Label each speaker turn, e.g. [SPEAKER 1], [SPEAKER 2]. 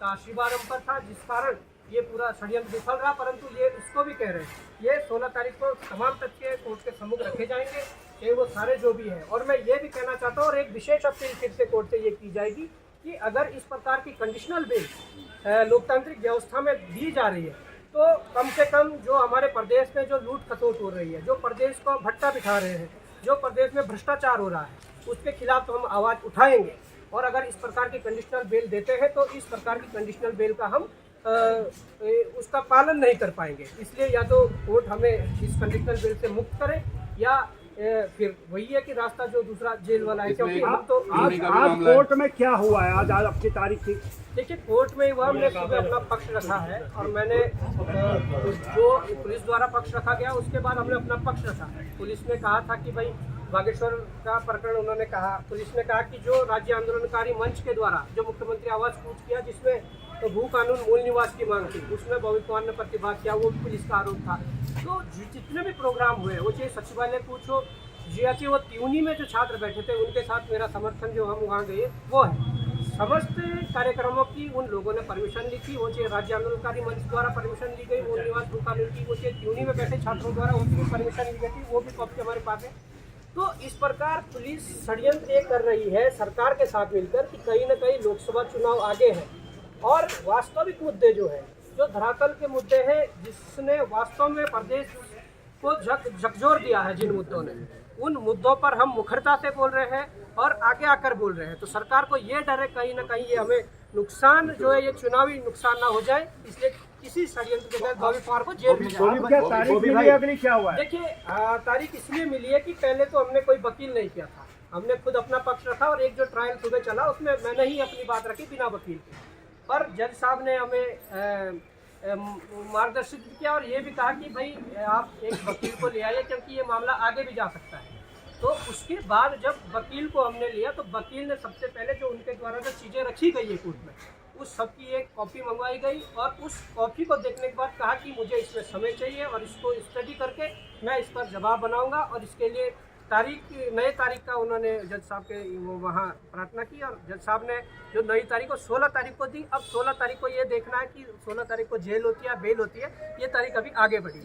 [SPEAKER 1] का शुभारंभ पर था, जिस कारण ये पूरा षड्यंत्र विफल रहा। परंतु ये इसको भी कह रहे हैं, ये 16 तारीख को तमाम तथ्य कोर्ट के सम्मुख रखे जाएंगे, ये वो सारे जो भी हैं। और मैं ये भी कहना चाहता हूँ, और एक विशेष अपील फिर से कोर्ट से ये की जाएगी कि अगर इस प्रकार की कंडीशनल बेल लोकतांत्रिक व्यवस्था में दी जा रही है, तो कम से कम जो हमारे प्रदेश में जो लूट खसोट हो रही है, जो प्रदेश को भट्टा बिठा रहे हैं, जो प्रदेश में भ्रष्टाचार हो रहा है, उसके खिलाफ तो हम आवाज़ उठाएंगे। और अगर इस प्रकार की कंडीशनल बेल देते हैं तो इस प्रकार की कंडीशनल बेल का हम उसका पालन नहीं कर पाएंगे। इसलिए या तो कोर्ट हमें इस कंडीशनल बेल से मुक्त करे, या फिर वही है कि रास्ता जो दूसरा जेल वाला है। क्योंकि हम तो
[SPEAKER 2] आज कोर्ट में क्या हुआ है, आज आपकी तारीख थी?
[SPEAKER 1] देखिए, कोर्ट में हुआ, हमने सुबह अपना पक्ष रखा है, और मैंने जो पुलिस द्वारा पक्ष रखा गया उसके बाद हमने अपना पक्ष रखा है। पुलिस ने कहा था कि भाई बागेश्वर का प्रकरण, उन्होंने कहा, पुलिस ने कहा कि जो राज्य आंदोलनकारी मंच के द्वारा जो मुख्यमंत्री आवास कूच किया, जिसमें तो भू कानून मूल निवास की मांग थी, उसमें भविष्य कुमार ने प्रतिवाद किया, वो भी पुलिस का आरोप था। तो जितने भी प्रोग्राम हुए, वो चाहे सचिवालय कूच हो, जी वो त्यूनी में जो छात्र बैठे थे उनके साथ मेरा समर्थन जो हम वहाँ गए वो है। समस्त कार्यक्रमों की उन लोगों ने परमिशन ली थी, वो चाहे राज्य आंदोलनकारी मंच द्वारा परमिशन ली गई मूल निवास भू कानून की, वो चाहे त्यूनी में बैठे छात्रों द्वारा उनकी भी परमिशन ली गई थी, वो भी कॉपी हमारे पास है। तो इस प्रकार पुलिस षड्यंत्र ये कर रही है सरकार के साथ मिलकर कि कहीं ना कहीं लोकसभा चुनाव आगे है, और वास्तविक मुद्दे जो है, जो धरातल के मुद्दे हैं, जिसने वास्तव में प्रदेश को झकझोर दिया है, जिन मुद्दों ने, उन मुद्दों पर हम मुखरता से बोल रहे हैं और आगे आकर बोल रहे हैं। तो सरकार को ये डर है कहीं ना कहीं ये हमें नुकसान जो है, ये चुनावी नुकसान ना हो जाए, इसलिए किसी षड्यंत्र के तहत भविष्य कुमार को जेल भेजा।
[SPEAKER 2] तारीख मिली, अगली क्या हुआ है?
[SPEAKER 1] देखिए, तारीख इसलिए मिली है कि पहले तो हमने कोई वकील नहीं किया था, हमने खुद अपना पक्ष रखा, और एक जो ट्रायल सुबह चला उसमें मैंने ही अपनी बात रखी बिना वकील के। पर जज साहब ने हमें मार्गदर्शित किया और ये भी कहा कि भाई आप एक वकील को ले आइए, क्योंकि ये मामला आगे भी जा सकता है। तो उसके बाद जब वकील को हमने लिया, तो वकील ने सबसे पहले जो उनके द्वारा जो चीज़ें रखी गई है कोर्ट में, उस सब की एक कॉपी मंगवाई गई, और उस कॉपी को देखने के बाद कहा कि मुझे इसमें समय चाहिए, और इसको स्टडी करके मैं इस पर जवाब बनाऊंगा। और इसके लिए नए तारीख का उन्होंने जज साहब के वो वहाँ प्रार्थना की, और जज साहब ने जो नई तारीख को 16 तारीख को दी। अब 16 तारीख को ये देखना है कि 16 तारीख को जेल होती है, बेल होती है, ये तारीख अभी आगे बढ़ी।